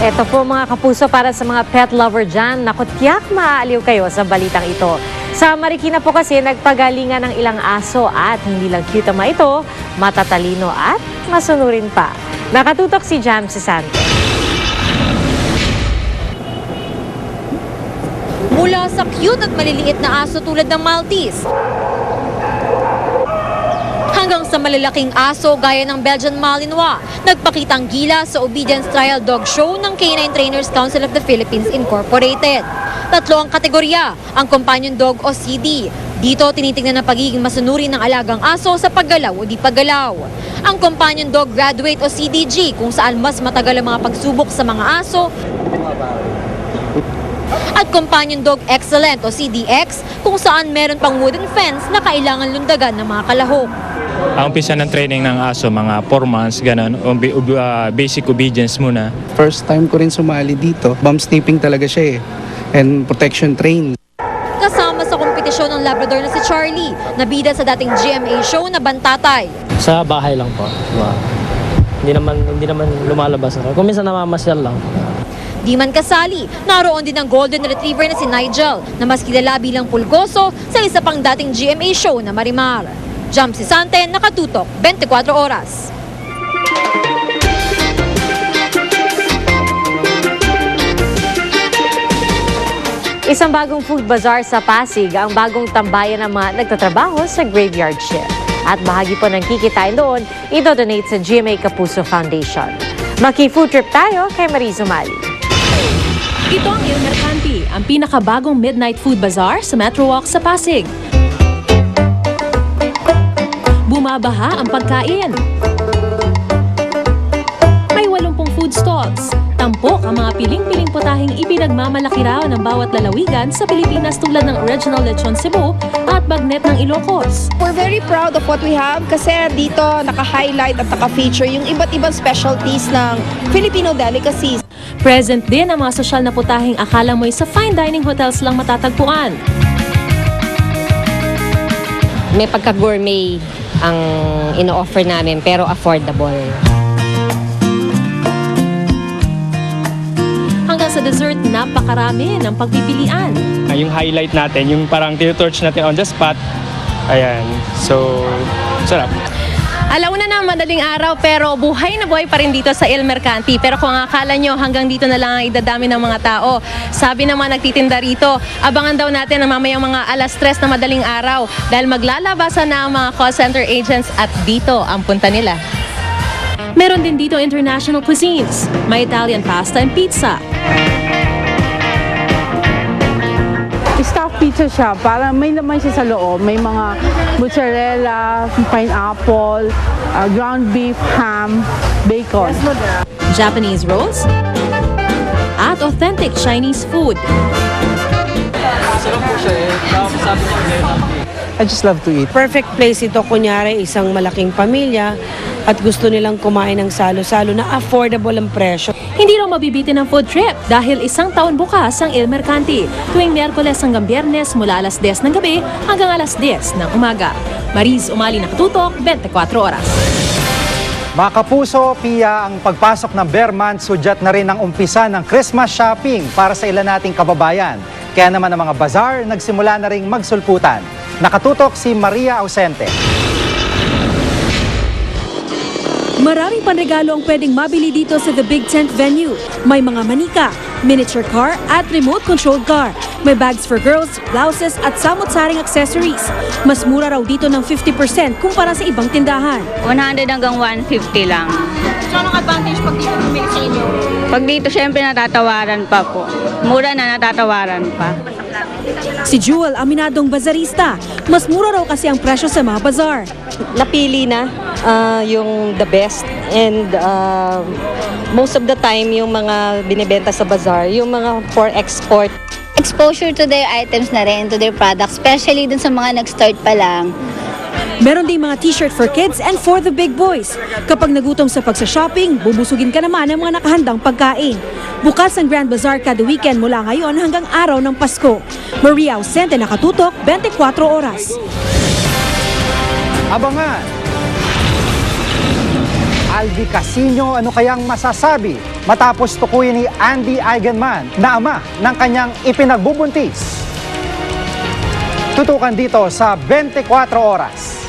Eto po mga kapuso para sa mga pet lover dyan. Naku, tiyak maaaliw kayo sa balitang ito. Sa Marikina po kasi nagpagalingan ng ilang aso at hindi lang cute ang mga ito, matatalino at masunurin pa. Nakatutok si Jam Sisante. Mula sa cute at maliliit na aso tulad ng Maltese, hanggang sa malalaking aso gaya ng Belgian Malinois, nagpakitang gila sa Obedience Trial Dog Show ng Canine Trainers Council of the Philippines Incorporated. Tatlo ang kategorya, ang companion dog o CD. Dito tinitingnan ang pagiging masunuri ng alagang aso sa paggalaw o di paggalaw. Ang companion dog graduate o CDG kung saan mas matagal ang mga pagsubok sa mga aso. At companion dog excellent o CDX kung saan meron pang wooden fence na kailangan lundagan ng mga kalahok. Ang umpisa ng training ng aso, mga 4 months, ganun, basic obedience muna. First time ko rin sumali dito, bump sniffing talaga siya and protection train. Kasama sa kompetisyon ng Labrador na si Charlie, na bida sa dating GMA show na Bantatay. Sa bahay lang po. Hindi naman lumalabas ako. Kung minsan namamasyal lang. Di man kasali, naroon din ang golden retriever na si Nigel na mas kilala bilang pulgoso sa isa pang dating GMA show na Marimar. Jam Sisante, nakatutok, 24 oras. Isang bagong food bazaar sa Pasig ang bagong tambayan ng mga nagtatrabaho sa graveyard shift. At bahagi po ng kikitain doon, idodonate sa GMA Kapuso Foundation. Maki-food trip tayo kay Mariz Umali. Ito ang Il Mercanti, ang pinakabagong midnight food bazaar sa Metro Walk sa Pasig. Bumabaha ang pagkain. May 80 food stalls. Tampok ang mga piling-piling putahing ipinagmamalaki raw ng bawat lalawigan sa Pilipinas tulad ng original lechon Cebu at bagnet ng Ilocos. We're very proud of what we have kasi dito naka-highlight at naka-feature yung iba't ibang specialties ng Filipino delicacies. Present din ang mga sosyal na putahing akala mo'y sa fine dining hotels lang matatagpuan. May pagka-gourmet ang ino-offer namin pero affordable. Hanggang sa dessert, napakarami ng pagpipilian. Yung highlight natin, yung parang tinutorch natin on the spot. Ayan. So, sarap. Alauna na madaling araw pero buhay na buhay pa rin dito sa Il Mercanti. Pero kung akala nyo hanggang dito na lang ang idadami ng mga tao, sabi ng mga nagtitinda rito, abangan daw natin ang mamayang mga alas 3 na madaling araw dahil maglalabasan na ang mga call center agents at dito ang punta nila. Meron din dito international cuisines. May Italian pasta and pizza. Stuffed pizza siya, para may laman siya sa loob. May mga mozzarella, pineapple, ground beef, ham, bacon. Japanese rolls at authentic Chinese food. I just love to eat. Perfect place ito, kunyari isang malaking pamilya at gusto nilang kumain ng salo-salo na affordable ang presyo. Hindi raw mabibitin ang food trip dahil isang taon bukas ang Il Mercanti tuwing Miyerkules hanggang Biyernes mula alas 10 ng gabi hanggang alas 10 ng umaga. Mariz Umali, nakatutok, 24 oras. Mga kapuso, Pia, ang pagpasok ng Bear Month, sudyat na rin ang umpisa ng Christmas shopping para sa ilan nating kababayan. Kaya naman ang mga bazaar nagsimula na ring magsulputan. Nakatutok si Maria Ausente. Maraming panregalo ang pwedeng mabili dito sa The Big Tent Venue. May mga manika, miniature car at remote-controlled car. May bags for girls, blouses at samot-saring accessories. Mas mura raw dito ng 50% kumpara sa ibang tindahan. 100 hanggang 150 lang. So anong advantage pag dito bumili sa inyo? Pag dito, syempre natatawaran pa po. Mura na, natatawaran pa. Si Jewel, aminadong bazarista. Mas mura raw kasi ang presyo sa mga bazaar. Napili na yung the best and most of the time yung mga binibenta sa bazaar, yung mga for export. Exposure to their items na rin, to their products, especially dun sa mga nag-start pa lang. Meron din mga t-shirt for kids and for the big boys. Kapag nagutom sa pagsa-shopping, bubusugin ka naman ng mga nakahandang pagkain. Bukas ang Grand Bazaar kada weekend mula ngayon hanggang araw ng Pasko. Maria Ausente, nakatutok, 24 oras. Abangan! Alvi Casino, ano kayang masasabi matapos tukuyin ni Andy Eigenman na ama ng kanyang ipinagbubuntis. Tutukan dito sa 24 oras.